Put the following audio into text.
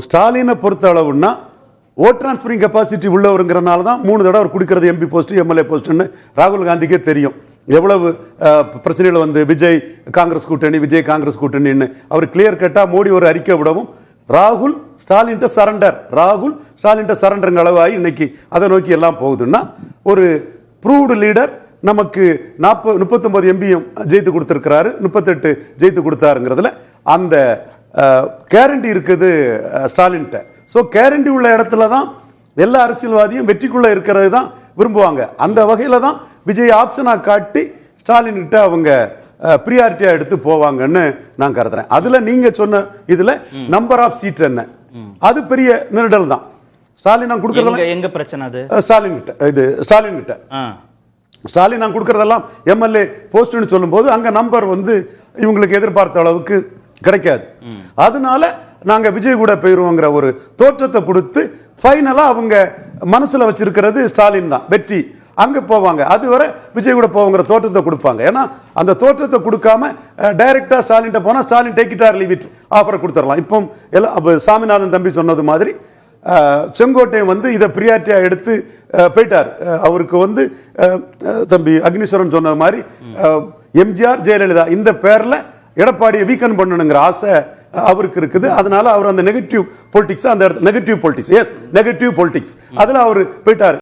ஸ்டாலினை பொறுத்த அளவுன்னா vote transferring capacity உள்ளவருங்கிறனால தான் 3 தடவை அவர் கொடுக்கறது எம்பி போஸ்ட் எம்எல்ஏ போஸ்ட்னு ராகுல் காந்திக்கே தெரியும். எவ்வளவு பிரச்சனைகள் வந்து விஜய் காங்கிரஸ் கூட்டணின்னு அவர் கிளியர் கட்டா மோடி ஒரு அறிக்கை விடவும் ராகுல் ஸ்டாலின் சரண்டர் அளவாகி இன்னைக்கு அதை நோக்கி எல்லாம் போகுதுன்னா ஒரு ப்ரூவ்டு லீடர் நமக்கு 39 எம்பியும் ஜெயித்து கொடுத்திருக்கிறாரு, 38 ஜெயித்து கொடுத்தாருங்கிறதுல அந்த கேரண்டி இருக்குது ஸ்டாலின்ட்ட. ஸோ கேரண்டி உள்ள இடத்துல தான் எல்லா அரசியல்வாதியும் வெற்றிக்குள்ள இருக்கிறது தான் விரும்புவாங்க. அந்த வகையில தான் விஜய் ஆப்ஷனா காட்டி ஸ்டாலின் கிட்ட அவங்க பிரியாரிட்டியா எடுத்து போவாங்கன்னு நான் கருதுறேன். அதுல நீங்க சொன்ன இதுல நம்பர் ஆஃப் சீட் என்ன, அது பெரிய நெருடல் தான். ஸ்டாலின் நான் கொடுக்கறதெல்லாம் எங்க பிரச்சனை அது ஸ்டாலின் கிட்ட ஸ்டாலின் நான் கொடுக்கறதெல்லாம் எம்எல்ஏ போஸ்ட்னு சொல்லும்போது அங்க நம்பர் வந்து இவங்களுக்கு எதிர்பார்த்த அளவுக்கு கிடைக்காது. அதனால நாங்க விஜய் கூட போயிருவோங்கிற ஒரு தோற்றத்தை கொடுத்து ஃபைனலா அவங்க மனசுல வச்சிருக்கிறது ஸ்டாலின் தான் வெற்றி, அங்க போவாங்க. அதுவரை விஜய் கூட போவாங்கிற தோற்றத்தை கொடுப்பாங்க. ஏன்னா அந்த தோற்றத்தை கொடுக்காம டைரக்டா ஸ்டாலின் போனா Stalin take it or leave it ஆஃபரை கொடுத்துடலாம். இப்போ எல்லாம் சாமிநாதன் தம்பி சொன்னது மாதிரி செங்கோட்டையன் வந்து இதை பிரியாரிட்டியா எடுத்து போயிட்டார். அவருக்கு வந்து தம்பி அக்னீஸ்வரன் சொன்ன மாதிரி எம்ஜிஆர் ஜெயலலிதா இந்த பேர்ல எடப்பாடியை வீக்கன் பண்ணணுங்கிற ஆசை அவருக்கு இருக்குது. அதனால அவர் அந்த நெகட்டிவ் பொலிட்டிக்ஸ் அந்த நெகட்டிவ் பொலிட்டிக்ஸ் அதுல அவர் போயிட்டார்.